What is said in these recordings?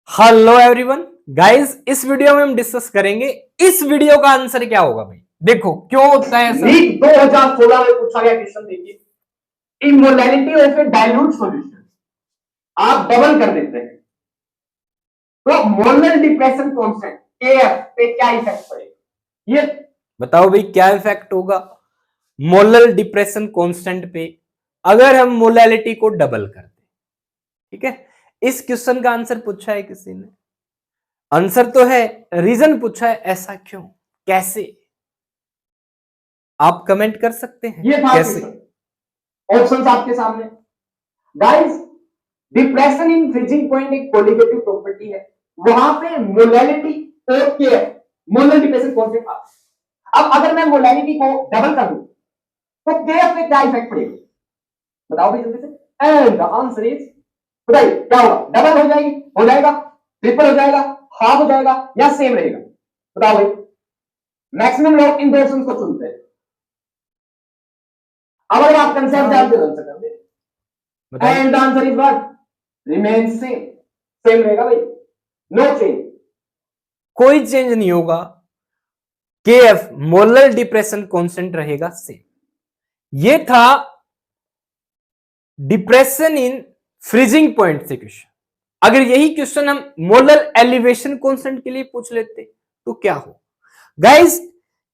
Hello everyone guys, इस video में हम डिस्कस करेंगे इस वीडियो का आंसर क्या होगा। भाई देखो क्यों होता है ऐसा। नीट 2016 में पूछा गया क्वेश्चन देखिए, इमोलैरिटी ऑफ ए डाइल्यूट सॉल्यूशन आप डबल कर देते हैं तो मोलर डिप्रेशन कांस्टेंट केएफ पे क्या इफेक्ट पड़ेगा, ये बताओ भाई क्या इफेक्ट होगा मोलर डिप्रेशन कांस्टेंट पे अगर हम मोलैलिटी को डबल कर दें। ठीक है, इस क्वेश्चन का आंसर पूछा है किसी ने, आंसर तो है, रीजन पूछा है, ऐसा क्यों, कैसे, आप कमेंट कर सकते हैं। ये था कैसे? ऑप्शंस आपके सामने। Guys, depression in freezing point एक कोलिगेटिव प्रॉपर्टी है, वहां पे मोलैलिटी और केएफ मोलर डिप्रेशन कांस्टेंट था। अब अगर मैं मोलैलिटी को डबल कर दूं तो केएफ पे क्या इफेक्ट पड़ेगा, बताओ भाई जल्दी से। एंड द आंसर इज, बताइए क्या होगा, डबल हो जाएगी, हो जाएगा, ट्रिपल हो जाएगा, हाफ हो जाएगा या सेम रहेगा, बताओ भाई। मैक्सिमम लोग इन दो ऑप्शन को चुनते हैं। अब अगर आप कंसेप्ट जानते हो कर दे, and the answer is what, remain same, same रहेगा भाई, नो चेंज, कोई चेंज नहीं होगा। केएफ मोलर डिप्रेशन कांस्टेंट रहेगा सेम। ये था डिप्रेशन इन फ्रीजिंग पॉइंट से क्वेश्चन। अगर यही क्वेश्चन हम मोलर एलिवेशन कांस्टेंट के लिए पूछ लेते तो क्या हो। गाइस,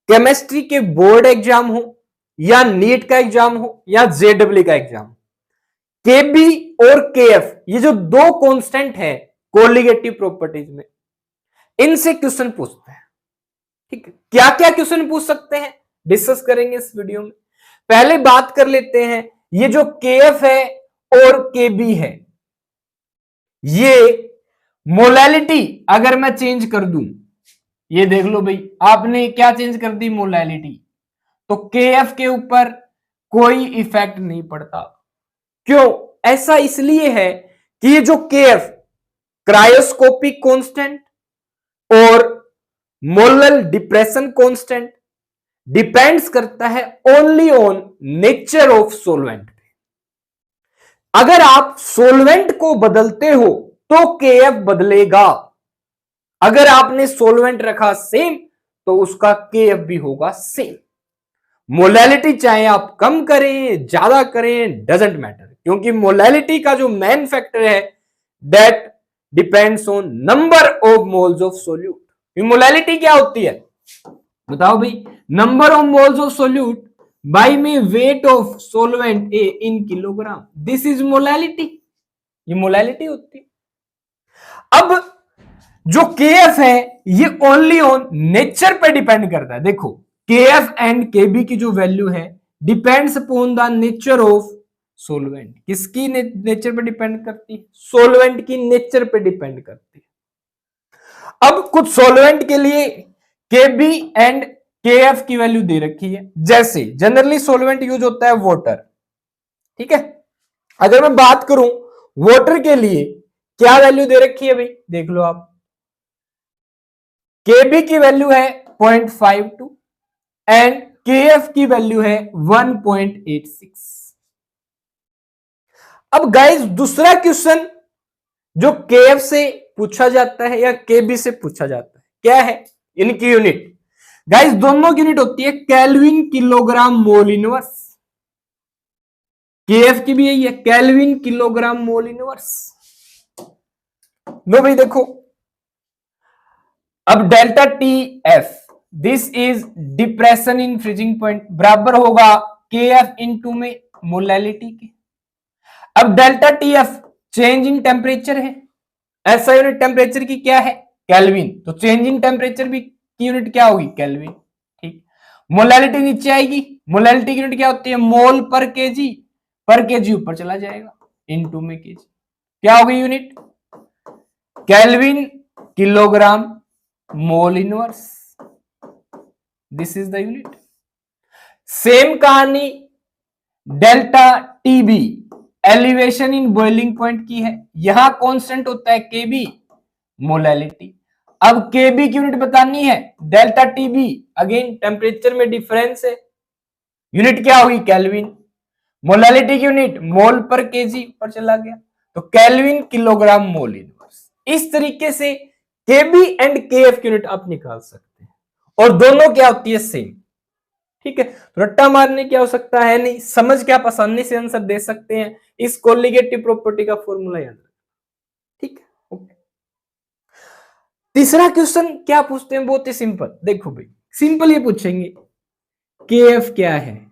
केमिस्ट्री के बोर्ड एग्जाम हो या नीट का एग्जाम हो या जेडब्ल्यू का एग्जाम, केबी और केएफ ये जो दो कांस्टेंट है कोलिगेटिव प्रॉपर्टीज में, इनसे क्वेश्चन पूछते हैं। ठीक है, क्या क्या क्वेश्चन पूछ सकते हैं डिस्कस करेंगे इस वीडियो में। पहले बात कर लेते हैं, ये जो केएफ है और केबी है, ये मोलैलिटी अगर मैं चेंज कर दूं, ये देख लो भाई, आपने क्या चेंज कर दी, मोलैलिटी, तो केएफ के ऊपर कोई इफेक्ट नहीं पड़ता। क्यों? ऐसा इसलिए है कि ये जो केएफ क्रायोस्कोपिक कांस्टेंट और मोलर डिप्रेशन कांस्टेंट डिपेंड्स करता है only on nature of solvent पे। अगर आप सोलवेंट को बदलते हो तो केएफ बदलेगा। अगर आपने सोलवेंट रखा सेम तो उसका केएफ भी होगा सेम। मोलैलिटी चाहे आप कम करें ज्यादा करें डजंट मैटर, क्योंकि मोलैलिटी का जो मेन फैक्टर है that depends on number of moles of solute. Molality क्या होती है बताओ भाई, number of moles of solute by में weight of solvent A in kilogram, this is molality. ये मोलैलिटी होती है। अब जो केएफ है ये ओनली ऑन नेचर पे डिपेंड करता है। देखो केएफ एंड केबी की जो वैल्यू है depends upon the nature of solvent. किसकी नेचर पे डिपेंड करती है? सोलवेंट की नेचर पे डिपेंड करती है। अब कुछ सोलवेंट के लिए केबी एंड केएफ की वैल्यू दे रखी है, जैसे जनरली सोलवेंट यूज होता है वाटर। ठीक है, अगर मैं बात करूं वाटर के लिए क्या वैल्यू दे रखी है भाई, देख लो आप, केबी की वैल्यू है 0.52 एंड केएफ की वैल्यू है 1.86। अब गाइस दूसरा क्वेश्चन जो केएफ से पूछा जाता है या केबी से पूछा जाता है क्या है, इनकी यूनिट। गाइस दोनों की यूनिट होती है kelvin kilogram mole inverse. KF की भी यही है, केल्विन किलोग्राम मोल इनवर्स। लो भाई देखो, अब delta T F this is depression in freezing point बराबर होगा केएफ इनटू में मोलैलिटी के। अब delta T F change in temperature है, ऐसा यूनिट टेम्परेचर की क्या है, केल्विन, तो चेंज इन टेम्परेचर भी की यूनिट क्या होगी, केल्विन। ठीक, मोलैलिटी नीचे आएगी, मोलैलिटी की यूनिट क्या होती है, मोल पर केजी ऊपर चला जाएगा इनटू में केजी, क्या होगी unit, kelvin kilogram mole inverse, this is the unit. Same कहानी delta TB elevation in boiling point की है, यहां कांस्टेंट होता है केबी, मोलैलिटी। अब केबी की यूनिट बतानी है, डेल्टा टीबी अगेन टेम्परेचर में डिफरेंस है, यूनिट क्या होगी, केल्विन। मोलैलिटी की यूनिट मोल पर केजी ऊपर चला गया, तो केल्विन किलोग्राम मोल इनवर्स। इस तरीके से केबी एंड केएफ की यूनिट आप निकाल सकते हैं और दोनों क्या होती है सेम। ठीक है, तो रट्टा मारने क्या हो सकता है नहीं, समझ के आप आसानी से आंसर दे सकते हैं। इस कोलिगेटिव प्रॉपर्टी का फॉर्मूला याद रखना। ठीक है, ओके। तीसरा क्वेश्चन क्या पूछते हैं, बहुत ही सिंपल। देखो भाई, सिंपल ये पूछेंगे केएफ क्या है।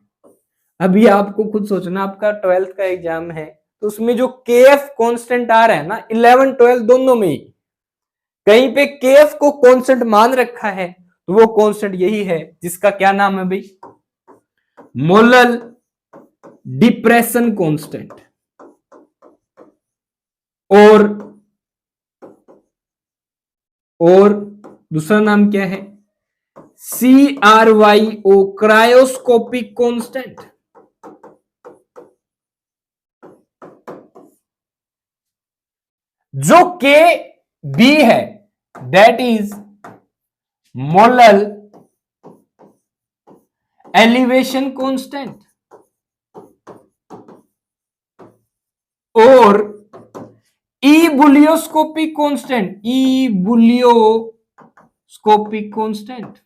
अभी आपको खुद सोचना, आपका 12th का एग्जाम है तो उसमें जो केएफ कांस्टेंट आ रहा है ना, 11 12 दोनों में ही कहीं पे केएफ को कांस्टेंट मान रखा है, तो वो कांस्टेंट यही है जिसका क्या नाम है भाई, मोलल डिप्रेशन कांस्टेंट। और दूसरा नाम क्या है, CRYO क्रायोस्कोपिक कांस्टेंट। जो के बी है that is molal elevation constant. और बुलियोस्कोपिक कांस्टेंट, बुलियोस्कोपिक कांस्टेंट।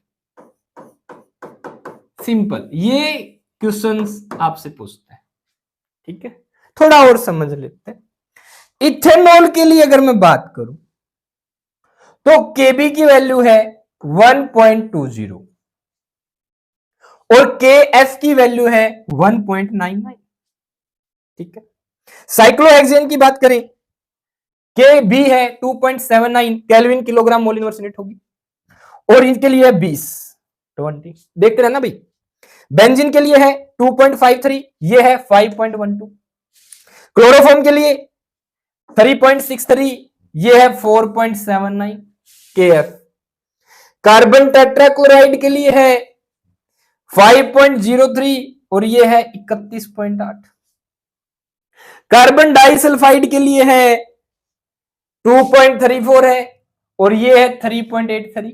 सिंपल, ये क्वेश्चंस आपसे पूछते हैं। ठीक है, थोड़ा और समझ लेते हैं। इथेनॉल के लिए अगर मैं बात करूं तो केबी की वैल्यू है 1.20 और केएफ की वैल्यू है 1.99। ठीक है, साइक्लोहेक्सेन की बात करें, के बी है 2.79 kelvin kilogram mole inverse unit होगी और इनके लिए 20 देखते रहना भाई। बेंजीन के लिए है 2.53, ये है 5.12। क्लोरोफॉर्म के लिए 3.63, ये है 4.79 केएफ। कार्बन टेट्राक्लोराइड के लिए है 5.03 और ये है 31.8। कार्बन डाइसल्फाइड के लिए है 2.34 है और ये है 3.83।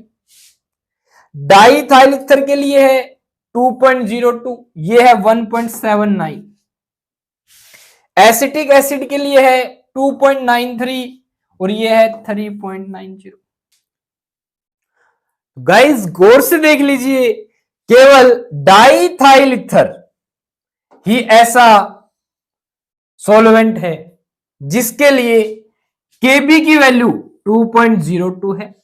डाइथाइल ईथर के लिए है 2.02, ये है 1.79। एसिटिक एसिड के लिए है 2.93 और ये है 3.90। गाइस गौर से देख लीजिए, केवल डाइथाइल ईथर ही ऐसा सॉल्वेंट है जिसके लिए केबी की वैल्यू 2.02 है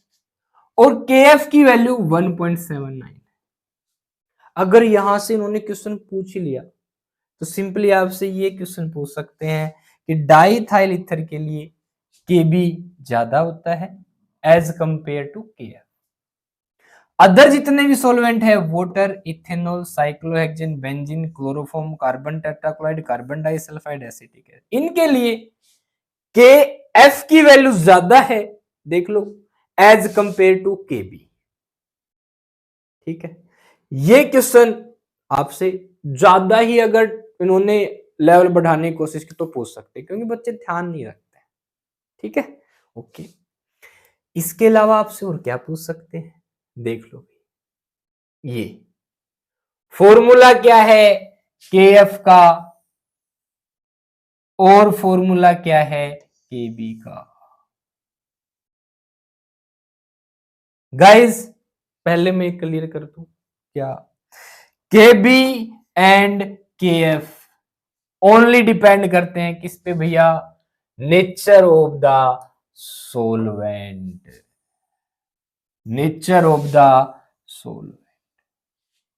और केएफ की वैल्यू 1.79 है। अगर यहां से इन्होंने क्वेश्चन पूछ ही लिया तो सिंपली आपसे ये क्वेश्चन पूछ सकते हैं कि डाइथाइल ईथर के लिए केबी ज्यादा होता है as compare to KF. Other जितने भी सॉल्वेंट है, water, ethanol, cyclohexane, benzene, chloroform, carbon tetrachloride, carbon disulphide, acetic acid, इनके लिए के एफ की वैल्यू ज्यादा है, देख लो, as compare to K B. ठीक है, ये क्वेश्चन आपसे ज्यादा ही अगर इन्होंने लेवल बढ़ाने की कोशिश की तो पूछ सकते हैं, क्योंकि बच्चे ध्यान नहीं रखते। ठीक है, ओके। इसके अलावा आपसे और क्या पूछ सकते हैं, देख लो। ये फॉर्मूला क्या है केएफ का और फॉर्मूला क्या है केबी का। गाइस पहले मैं क्लियर कर दूं, क्या केबी एंड केएफ ओनली डिपेंड करते हैं किस पे भैया, nature of the solvent, nature of the solvent,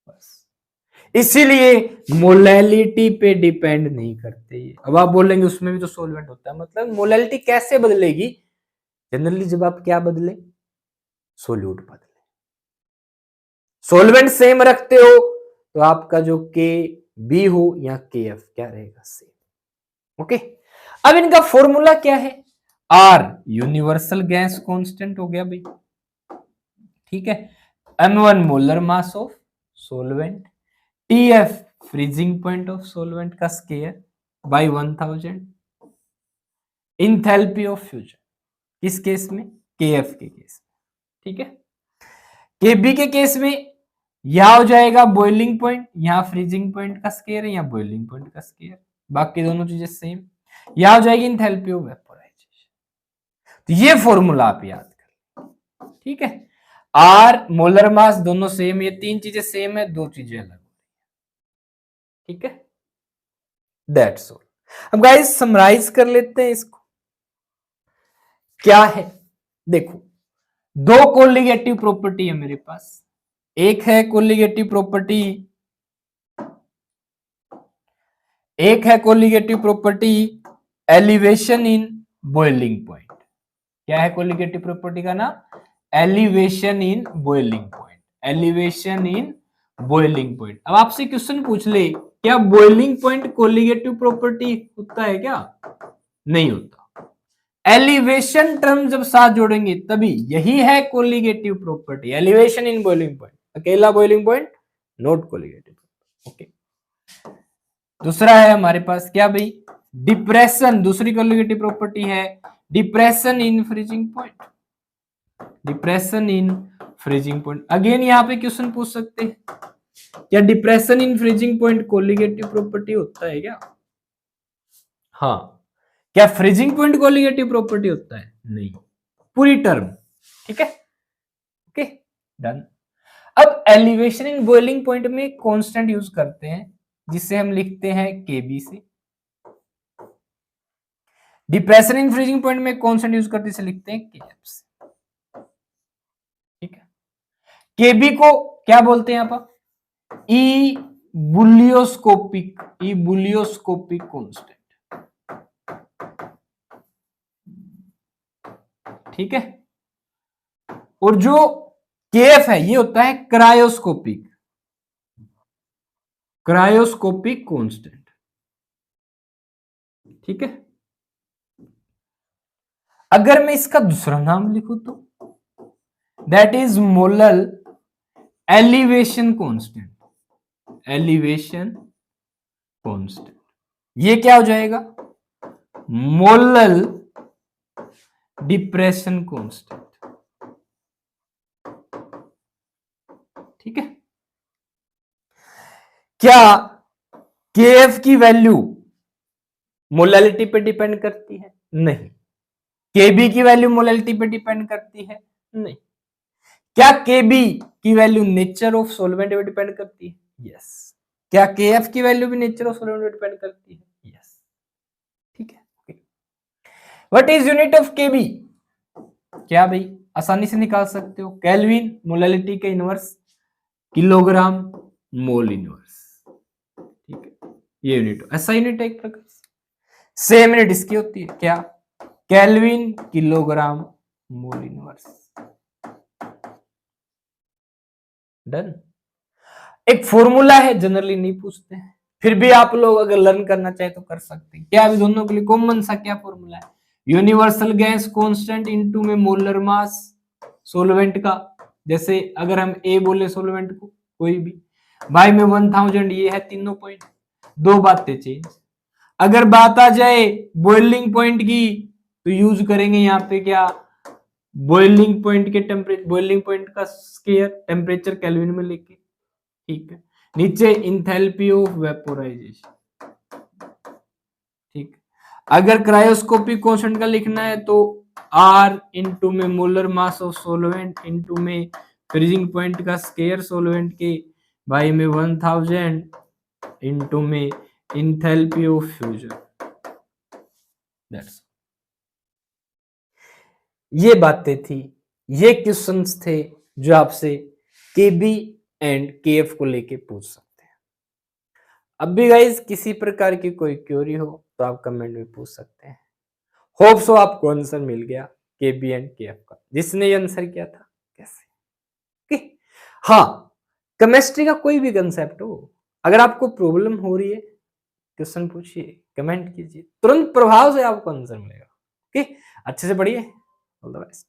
बस। इसीलिए मोलैलिटी पे डिपेंड नहीं करते ये। अब आप बोलेंगे उसमें भी तो सोलवेंट होता है, मतलब मोलैलिटी कैसे बदलेगी, जनरली जब आप क्या बदले, सोल्यूट बदले। सोलवेंट सेम रखते हो तो आपका जो के बी हो या के एफ क्या रहेगा, सेम। ओके, अब इनका फॉर्मूला क्या है, आर यूनिवर्सल गैस कांस्टेंट हो गया भाई। ठीक है, m1 molar mass of solvent, TF freezing point of solvent का square by 1000, enthalpy of fusion किस केस में, केएफ के केस में। ठीक है, केबी के केस में यहां हो जाएगा बॉइलिंग पॉइंट, यहां फ्रीजिंग पॉइंट का स्केयर है, यहां बॉइलिंग पॉइंट का स्केयर, बाकी दोनों चीजें सेम। यहां हो जाएगी इंथैल्पी ऑफ वेपोराइजेशन। तो ये फॉर्मूला आप याद कर, ठीक है। आर मोलर मास दोनों सेम, ये तीन चीजें सेम है, दो चीजें अलग, ठीक है। That's all. अब गाइस समराइज कर लेते हैं इसको, क्या है। देखो, दो कोलिगेटिव प्रॉपर्टी है मेरे पास। एक है कोलिगेटिव प्रॉपर्टी, एक है colligative property elevation in boiling point. क्या है कोलिगेटिव प्रॉपर्टी का नाम? Elevation in boiling point. Elevation in boiling point. अब आपसे क्वेश्चन पूछ ले, क्या बॉइलिंग पॉइंट कोलिगेटिव प्रॉपर्टी होता है क्या? नहीं होता। एलिवेशन टर्म जब साथ जोड़ेंगे तभी, यही है colligative property, elevation in boiling point. अकेला boiling point not colligative. Okay. दूसरा है हमारे पास क्या भाई? डिप्रेशन। दूसरी कोलिगेटिव प्रॉपर्टी है depression in freezing point. Depression in freezing point. Again यहां पे क्वेश्चन पूछ सकते हैं, क्या depression in freezing point colligative property होता है क्या? हाँ। क्या फ्रीजिंग पॉइंट कोलिगेटिव प्रॉपर्टी होता है? नहीं, पूरी टर्म, ठीक है। Okay, done. अब एलिवेशन इन बॉइलिंग पॉइंट में कांस्टेंट यूज करते हैं, जिसे हम लिखते हैं केबी से। डिप्रेशन इन फ्रीजिंग पॉइंट में कांस्टेंट यूज करते इसे लिखते हैं केएफ से, ठीक है। केबी को क्या बोलते हैं आप? ई बुलियोस्कोपिक, ई बुलियोस्कोपिक कांस्टेंट, ठीक है। और जो केएफ है ये होता है क्रायोस्कोपिक, क्रायोस्कोपिक कांस्टेंट, ठीक है। अगर मैं इसका दूसरा नाम लिखूं तो that is molal elevation constant. Elevation constant, ये क्या हो जाएगा? मोलल डिप्रेशन कांस्टेंट, ठीक है। क्या केएफ की वैल्यू मोलैलिटी पे डिपेंड करती है? नहीं। केबी की वैल्यू मोलैलिटी पे डिपेंड करती है? नहीं। क्या केबी की वैल्यू नेचर ऑफ सॉल्वेंट पे डिपेंड करती है? यस। क्या केएफ की वैल्यू भी नेचर ऑफ सॉल्वेंट पे डिपेंड करती है? यस, ठीक है। व्हाट इज यूनिट ऑफ केबी? क्या भाई आसानी से निकाल सकते हो, केल्विन मोलैलिटी के इनवर्स, किलोग्राम मोल इनवर्स, ठीक है। ये यूनिट ऐसा यूनिट है एक प्रकार से। सेम यूनिट इसकी होती है क्या? Kelvin kilogram mole inverse. Done. एक फॉर्मूला है, जनरली नहीं पूछते हैं, फिर भी आप लोग अगर लर्न करना चाहे तो कर सकते हैं। क्या अभी दोनों के लिए कॉमन सा क्या फॉर्मूला है? यूनिवर्सल गैस कांस्टेंट इनटू में मोलर मास सॉल्वेंट का। जैसे अगर हम ए बोले सॉल्वेंट को कोई भी, भाई में 1000, ये है तीनों पॉइंट, दो बातें चेंज। अगर बात आ जाए बॉइलिंग पॉइंट की तो यूज करेंगे यहाँ पे क्या? बॉइलिंग पॉइंट के टेम्परेचर, बॉइलिंग पॉइंट का स्क्वायर टेम्परेचर केल्विन में लेके, ठीक है। नीचे इंथैल्पी ऑफ वेपोराइजेशन, ठीक। अगर क्रायोस्कोपिक कांस्टेंट का लिखना है तो आर इंटू में molar mass of solvent into में फ्रीजिंग पॉइंट का स्क्वायर सॉल्वेंट के बाई में 1000 इंटू में इंथैल्पी ऑफ फ्यूजन। दैट्स, ये बातें थी, ये क्वेश्चंस थे जो आपसे केबी एंड केएफ को लेके पूछ सकते हैं। अब भी गाइज किसी प्रकार की कोई क्वेरी हो तो आप कमेंट में पूछ सकते हैं। होप सो आपको आंसर मिल गया केबी एंड केएफ का, जिसने ये आंसर किया था कैसे। हाँ, केमिस्ट्री का कोई भी कंसेप्ट हो, अगर आपको प्रॉब्लम हो रही है क्वेश्चन पूछिए, कमेंट कीजिए, तुरंत प्रभाव से आपको आंसर मिलेगा। ओके, अच्छे से पढ़िए। All the best.